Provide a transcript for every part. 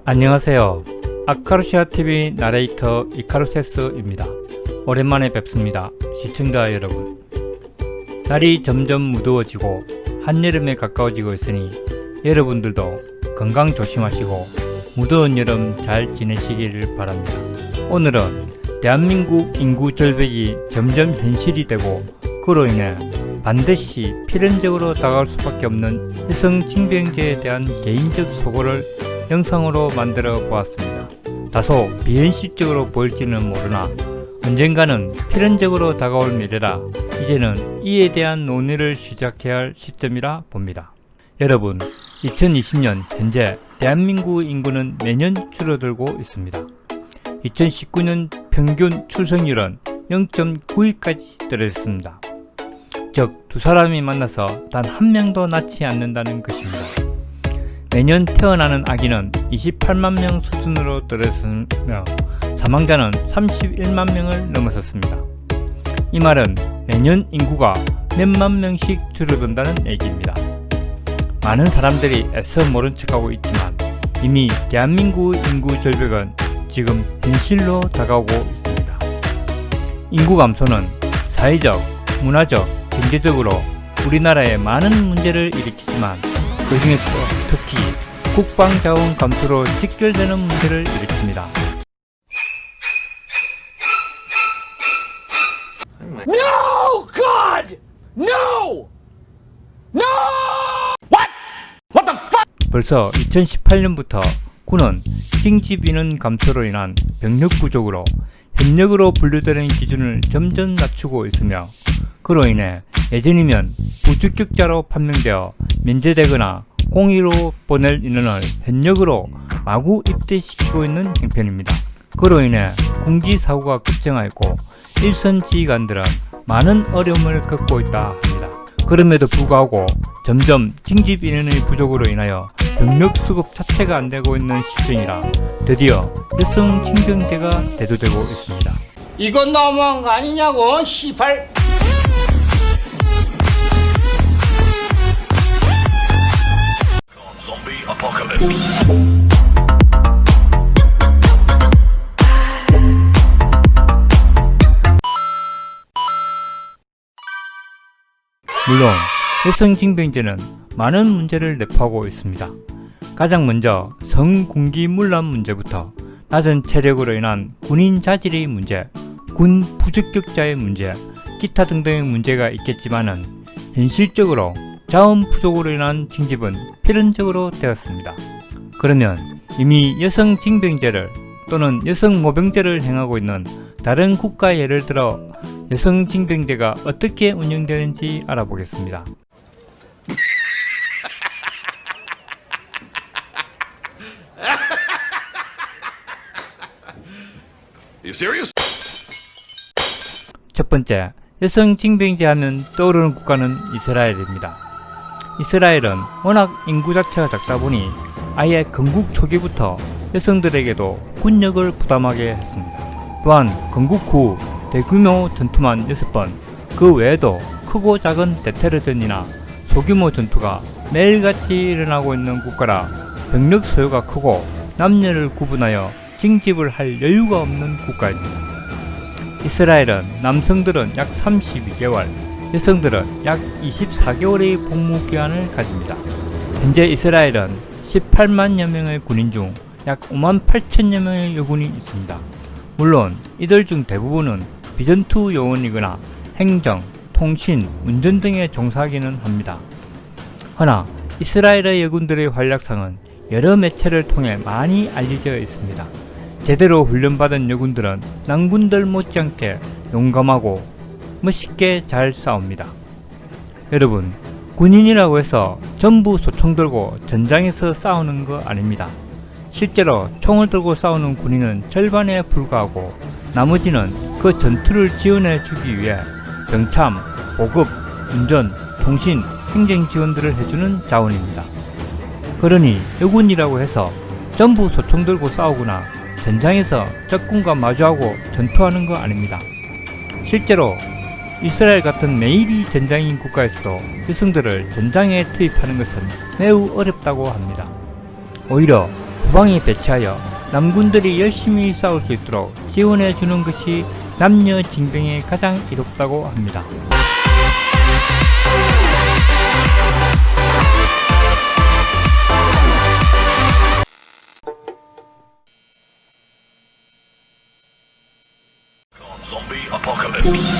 안녕하세요. 아카루시아TV 나레이터 이카루세스입니다. 오랜만에 뵙습니다. 시청자 여러분. 날이 점점 무더워지고 한여름에 가까워지고 있으니 여러분들도 건강 조심하시고 무더운 여름 잘 지내시기를 바랍니다. 오늘은 대한민국 인구 절벽이 점점 현실이 되고 그로 인해 반드시 필연적으로 다가올 수밖에 없는 여성징병제에 대한 개인적 소고를 영상으로 만들어 보았습니다. 다소 비현실적으로 보일지는 모르나 언젠가는 필연적으로 다가올 미래라 이제는 이에 대한 논의를 시작해야 할 시점이라 봅니다. 여러분, 2020년 현재 대한민국 인구는 매년 줄어들고 있습니다. 2019년 평균 출생률은 0.92까지 떨어졌습니다. 즉, 두 사람이 만나서 단 한 명도 낳지 않는다는 것입니다. 매년 태어나는 아기는 28만 명 수준으로 떨어졌으며 사망자는 31만 명을 넘어섰습니다. 이 말은 매년 인구가 몇만 명씩 줄어든다는 얘기입니다. 많은 사람들이 애써 모른 척하고 있지만 이미 대한민국 인구 절벽은 지금 현실로 다가오고 있습니다. 인구 감소는 사회적, 문화적, 경제적으로 우리나라에 많은 문제를 일으키지만 그 중에서 특히 국방자원 감소로 직결되는 문제를 일으킵니다. No! God! No! No! What? What the fuck? 벌써 2018년부터 군은 징집 인원 감소로 인한 병력 부족으로 현역으로 분류되는 기준을 점점 낮추고 있으며 그로 인해 예전이면 부주격자로 판명되어 면제되거나 공의로 보낼 인원을 현역으로 마구 입대시키고 있는 형편입니다. 그로 인해 군기사고가 급증하였고 일선 지휘관들은 많은 어려움을 겪고 있다 합니다. 그럼에도 불구하고 점점 징집 인원의 부족으로 인하여 병력 수급 자체가 안되고 있는 실정이라 드디어 여성 징병제가 대두되고 있습니다. 이건 너무한 거 아니냐고, 시발. 물론 여성징병제는 많은 문제를 내포하고 있습니다. 가장 먼저 성군기문란 문제부터 낮은 체력으로 인한 군인 자질의 문제, 군 부적격자의 문제, 기타 등등의 문제가 있겠지만은 현실적으로 자원 부족으로 인한 징집은 필연적으로 되었습니다. 그러면 이미 여성징병제를 또는 여성모병제를 행하고 있는 다른 국가 예를 들어 여성징병제가 어떻게 운영되는지 알아보겠습니다. You serious? 첫 번째, 여성징병제 하면 떠오르는 국가는 이스라엘입니다. 이스라엘은 워낙 인구 자체가 작다 보니 아예 건국 초기부터 여성들에게도 군역을 부담하게 했습니다. 또한 건국 후 대규모 전투만 6번, 그 외에도 크고 작은 대테러전이나 소규모 전투가 매일같이 일어나고 있는 국가라 병력 소요가 크고 남녀를 구분하여 징집을 할 여유가 없는 국가입니다. 이스라엘은 남성들은 약 32개월, 여성들은 약 24개월의 복무기간을 가집니다. 현재 이스라엘은 18만여 명의 군인 중 약 5만 8천여 명의 여군이 있습니다. 물론 이들 중 대부분은 비전투 요원이거나 행정, 통신, 운전 등에 종사하기는 합니다. 허나 이스라엘의 여군들의 활약상은 여러 매체를 통해 많이 알려져 있습니다. 제대로 훈련받은 여군들은 낭군들 못지않게 용감하고 멋있게 잘 싸웁니다. 여러분, 군인이라고 해서 전부 소총 들고 전장에서 싸우는 거 아닙니다. 실제로 총을 들고 싸우는 군인은 절반에 불과하고 나머지는 그 전투를 지원해 주기 위해 병참, 보급, 운전, 통신, 행정 지원들을 해주는 자원입니다. 그러니 여군이라고 해서 전부 소총 들고 싸우거나 전장에서 적군과 마주하고 전투하는 거 아닙니다. 실제로 이스라엘 같은 매일이 전장인 국가에서도 여성들을 전장에 투입하는 것은 매우 어렵다고 합니다. 오히려 후방에 배치하여 남군들이 열심히 싸울 수 있도록 지원해 주는 것이 남녀 징병의 가장 이롭다고 합니다. Zombie apocalypse.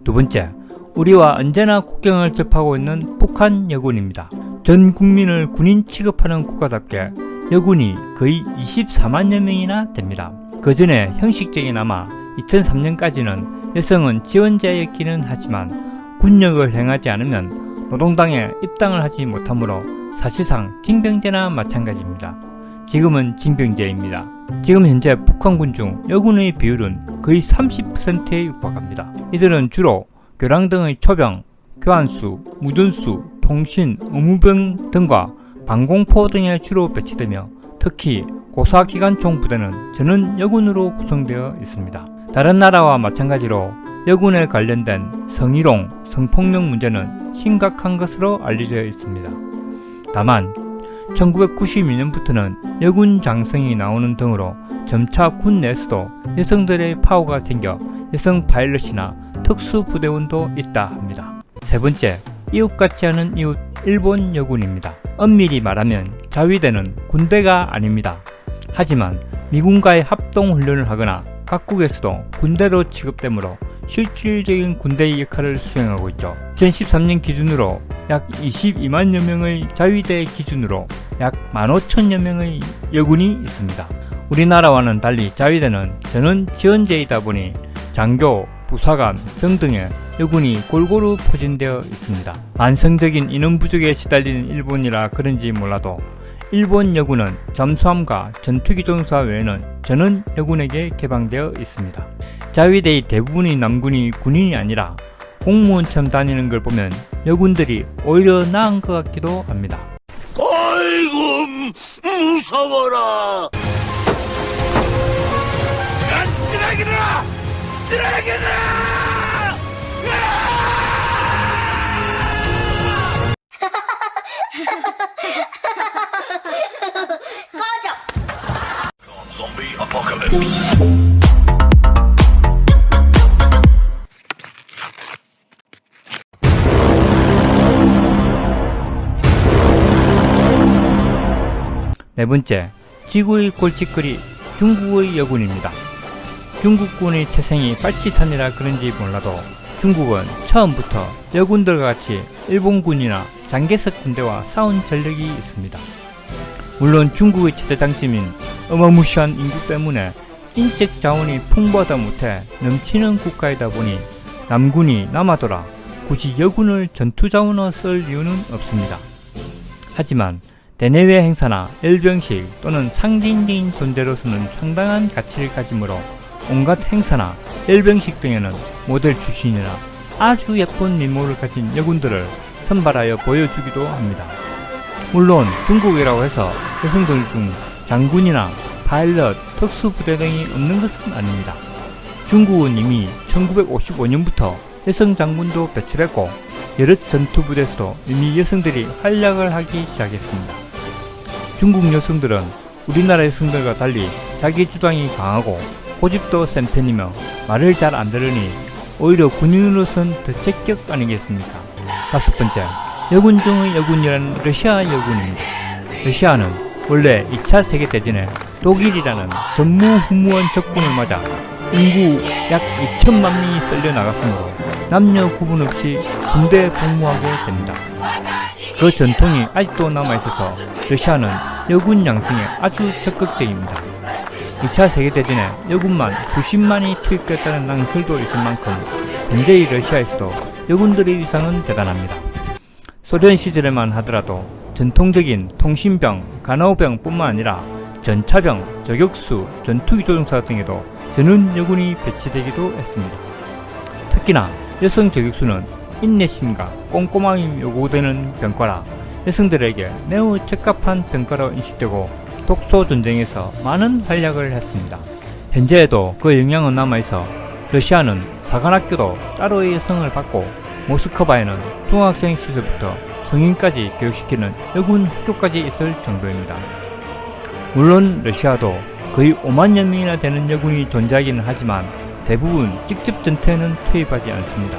두 번째, 우리와 언제나 국경을 접하고 있는 북한 여군입니다. 전 국민을 군인 취급하는 국가답게 여군이 거의 24만여 명이나 됩니다. 그 전에 형식적이나마 2003년까지는 여성은 지원자였기는 하지만 군역을 행하지 않으면 노동당에 입당을 하지 못하므로 사실상 징병제나 마찬가지입니다. 지금은 징병제입니다. 지금 현재 북한군 중 여군의 비율은 거의 30%에 육박합니다. 이들은 주로 교량 등의 초병, 교환수, 무전수, 통신, 의무병 등과 방공포 등에 주로 배치되며 특히 고사기관총 부대는 전원 여군으로 구성되어 있습니다. 다른 나라와 마찬가지로 여군에 관련된 성희롱, 성폭력 문제는 심각한 것으로 알려져 있습니다. 다만 1992년부터는 여군 장성이 나오는 등으로 점차 군 내에서도 여성들의 파워가 생겨 여성 파일럿이나 특수부대원도 있다 합니다. 세 번째, 이웃같지 않은 이웃 일본 여군입니다. 엄밀히 말하면 자위대는 군대가 아닙니다. 하지만 미군과의 합동훈련을 하거나 각국에서도 군대로 취급되므로 실질적인 군대의 역할을 수행하고 있죠. 2013년 기준으로 약 22만여 명의 자위대 기준으로 약 15,000여 명의 여군이 있습니다. 우리나라와는 달리 자위대는 전원 지원제이다 보니 장교, 부사관 등등의 여군이 골고루 포진되어 있습니다. 만성적인 인원 부족에 시달리는 일본이라 그런지 몰라도 일본 여군은 잠수함과 전투기 조종사 외에는 전원 여군에게 개방되어 있습니다. 자위대의 대부분의 남군이 군인이 아니라 공무원처럼 다니는 걸 보면 여군들이 오히려 나은 것 같기도 합니다. 아이고 무서워라. 쓰레기들아! 쓰레기들아! Zombie apocalypse. 네 번째, 지구의 골칫거리 중국의 여군입니다. 중국군의 태생이 빨치산이라 그런지 몰라도 중국은 처음부터 여군들과 같이 일본군이나 장개석 군대와 싸운 전력이 있습니다. 물론 중국의 최대 장점인 어마무시한 인구 때문에 인적 자원이 풍부하다 못해 넘치는 국가이다 보니 남군이 남아돌아 굳이 여군을 전투 자원으로 쓸 이유는 없습니다. 하지만 대내외 행사나 열병식 또는 상징적인 존재로서는 상당한 가치를 가지므로 온갖 행사나 열병식 등에는 모델 출신이나 아주 예쁜 미모를 가진 여군들을 선발하여 보여주기도 합니다. 물론 중국이라고 해서 여성들 중 장군이나 파일럿, 특수부대 등이 없는 것은 아닙니다. 중국은 이미 1955년부터 여성 장군도 배출했고 여럿 전투부대에서도 이미 여성들이 활약을 하기 시작했습니다. 중국 여성들은 우리나라 여성들과 달리 자기 주장이 강하고 고집도 센 편이며 말을 잘 안 들으니 오히려 군인으로선 더 제격 아니겠습니까? 다섯 번째, 여군 중의 여군이라는 러시아 여군입니다. 러시아는 원래 2차 세계대전에 독일이라는 전무후무한 적군을 맞아 인구 약 2천만 명이 썰려 나갔으므로 남녀 구분 없이 군대에 복무하게 됩니다. 그 전통이 아직도 남아있어서 러시아는 여군 양성에 아주 적극적입니다. 2차 세계대전에 여군만 수십만이 투입됐다는 낭설도 있을 만큼 현재의 러시아에서도 여군들의 위상은 대단합니다. 소련 시절에만 하더라도 전통적인 통신병, 간호병 뿐만 아니라 전차병, 저격수, 전투기 조종사 등에도 전원 여군이 배치되기도 했습니다. 특히나 여성 저격수는 인내심과 꼼꼼함이 요구되는 병과라 여성들에게 매우 적합한 병과로 인식되고 독소 전쟁에서 많은 활약을 했습니다. 현재에도 그 영향은 남아있어 러시아는 사관학교도 따로의 여성을 받고 모스크바에는 중학생 시절부터 성인까지 교육시키는 여군 학교까지 있을 정도입니다. 물론 러시아도 거의 5만여 명이나 되는 여군이 존재하기는 하지만 대부분 직접 전투에는 투입하지 않습니다.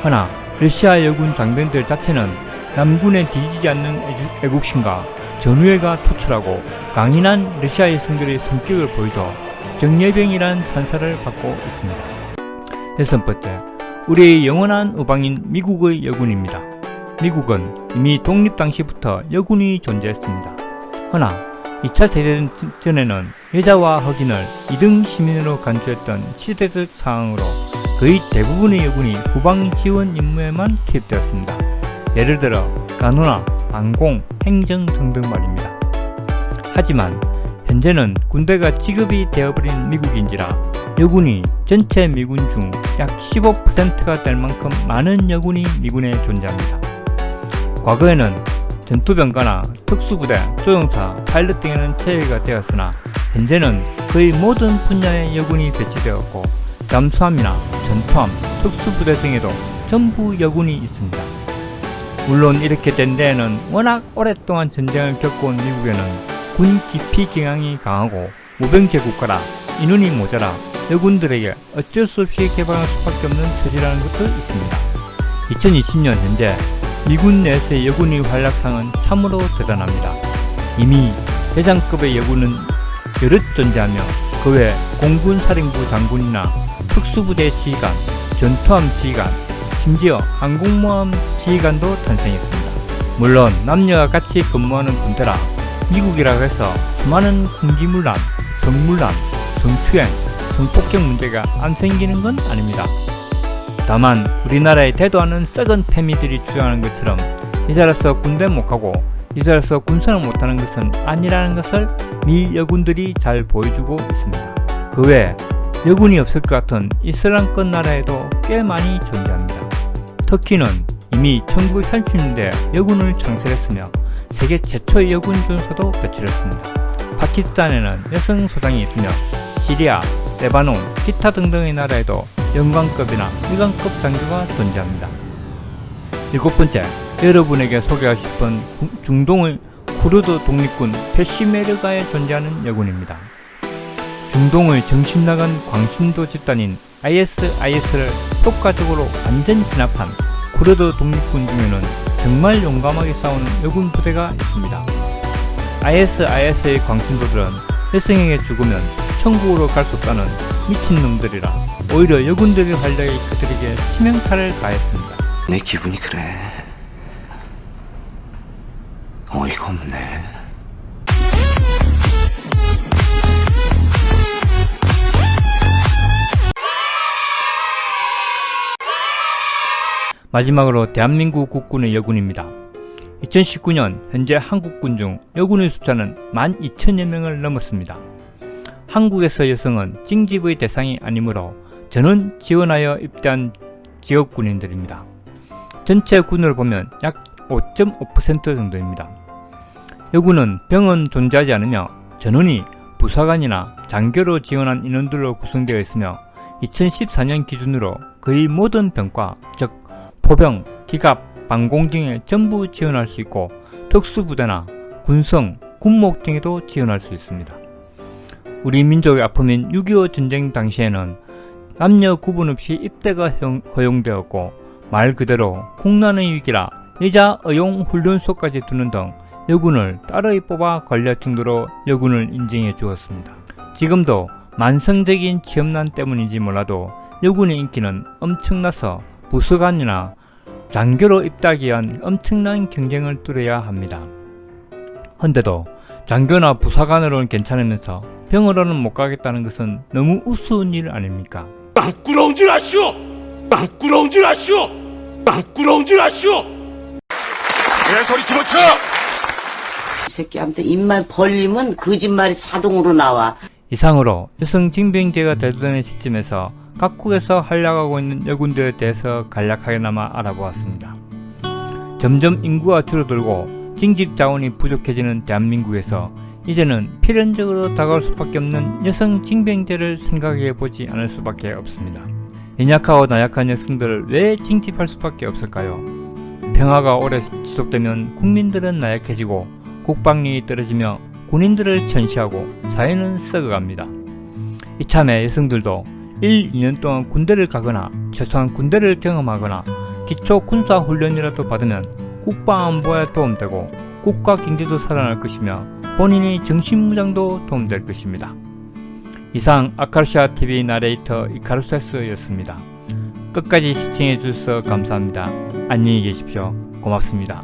허나 러시아 여군 장병들 자체는 남군에 뒤지지 않는 애국심과 전우애가 투철하고 강인한 러시아 여성들의 성격을 보여줘 정예병이라는 찬사를 받고 있습니다. 6번째, 우리의 영원한 우방인 미국의 여군입니다. 미국은 이미 독립 당시부터 여군이 존재했습니다. 허나 2차 세계대전에는 여자와 흑인을 2등 시민으로 간주했던 시대적 상황으로 거의 대부분의 여군이 후방 지원 임무에만 투입되었습니다. 예를 들어 간호나 항공, 행정 등등 말입니다. 하지만 현재는 군대가 직업이 되어버린 미국인지라 여군이 전체 미군 중 약 15%가 될 만큼 많은 여군이 미군에 존재합니다. 과거에는 전투병과나 특수부대, 조종사, 파일럿 등에는 체계가 되었으나 현재는 거의 모든 분야의 여군이 배치되었고 잠수함이나 전투함, 특수부대 등에도 전부 여군이 있습니다. 물론 이렇게 된 데에는 워낙 오랫동안 전쟁을 겪어온 미국에는 군 기피 경향이 강하고 모병제 국가라 인원이 모자라 여군들에게 어쩔 수 없이 개방할 수밖에 없는 처지라는 것도 있습니다. 2020년 현재 미군 내에서의 여군의 활약상은 참으로 대단합니다. 이미 대장급의 여군은 여럿 존재하며 그 외 공군사령부 장군이나 특수부대 지휘관, 전투함 지휘관, 심지어 항공모함 지휘관도 탄생했습니다. 물론 남녀가 같이 근무하는 군대라 미국이라고 해서 수많은 군기문란, 성문란, 성추행, 성폭행 문제가 안 생기는 건 아닙니다. 다만 우리나라의 대도하는 썩은 패미들이 주장하는 것처럼 이자라서 군대 못가고 이자라서 군사를 못하는 것은 아니라는 것을 미 여군들이 잘 보여주고 있습니다. 그 외에 여군이 없을 것 같은 이슬람권 나라에도 꽤 많이 존재합니다. 터키는 이미 1930년대 여군을 창설했으며 세계 최초의 여군 전소도 배출했습니다. 파키스탄에는 여성 소장이 있으며 시리아, 레바논, 기타 등등의 나라에도 영관급이나 일관급 장교가 존재합니다. 7번째, 여러분에게 소개하고 싶은 중동의 쿠르드 독립군 페시메르가에 존재하는 여군입니다. 중동의 정신나간 광신도 집단인 ISIS를 효과적으로 완전 진압한 쿠르드 독립군 중에는 정말 용감하게 싸우는 여군 부대가 있습니다. ISIS의 광신도들은 여성에게 죽으면 천국으로 갈 수 없다는 미친놈들이라 오히려 여군들의 활약이 그들에게 치명타를 가했습니다. 내 기분이 그래. 어이가 없네. 마지막으로 대한민국 국군의 여군입니다. 2019년 현재 한국군 중 여군의 숫자는 12,000여 명을 넘었습니다. 한국에서 여성은 징집의 대상이 아니므로 전원 지원하여 입대한 직업군인들입니다. 전체 군을 보면 약 5.5% 정도입니다. 여군은 병은 존재하지 않으며 전원이 부사관이나 장교로 지원한 인원들로 구성되어 있으며 2014년 기준으로 거의 모든 병과 즉 포병, 기갑, 방공 등에 전부 지원할 수 있고 특수부대나 군성, 군목 등에도 지원할 수 있습니다. 우리 민족의 아픔인 6.25 전쟁 당시에는 남녀 구분 없이 입대가 허용되었고 말 그대로 국난의 위기라 여자 의용 훈련소까지 두는 등 여군을 따르이 뽑아 관리할 정도로 여군을 인정해 주었습니다. 지금도 만성적인 취업난 때문인지 몰라도 여군의 인기는 엄청나서 부사관이나 장교로 입대하기 위한 엄청난 경쟁을 뚫어야 합니다. 헌데도 장교나 부사관으로는 괜찮으면서 병으로는 못 가겠다는 것은 너무 우스운 일 아닙니까? 부끄러운 줄 아시오! 부끄러운 줄 아시오! 부끄러운 줄 아시오! 내 소리 집어쳐! 이 새끼한테 입만 벌리면 거짓말이 자동으로 나와. 이상으로 여성 징병제가 대두되는 시점에서 각국에서 활약하고 있는 여군들에 대해서 간략하게나마 알아보았습니다. 점점 인구가 줄어들고 징집 자원이 부족해지는 대한민국에서 이제는 필연적으로 다가올 수밖에 없는 여성 징병제를 생각해 보지 않을 수밖에 없습니다. 연약하고 나약한 여성들을 왜 징집할 수밖에 없을까요? 평화가 오래 지속되면 국민들은 나약해지고 국방력이 떨어지며 군인들을 천시하고 사회는 썩어갑니다. 이참에 여성들도 1, 2년 동안 군대를 가거나 최소한 군대를 경험하거나 기초 군사 훈련이라도 받으면 국방안보에 도움되고 국가 경제도 살아날 것이며 본인의 정신무장도 도움될 것입니다. 이상 아카루시아TV 나레이터 이카루세스였습니다. 끝까지 시청해 주셔서 감사합니다. 안녕히 계십시오. 고맙습니다.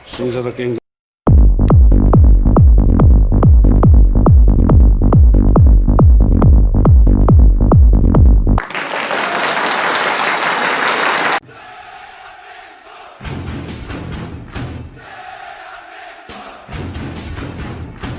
신사답게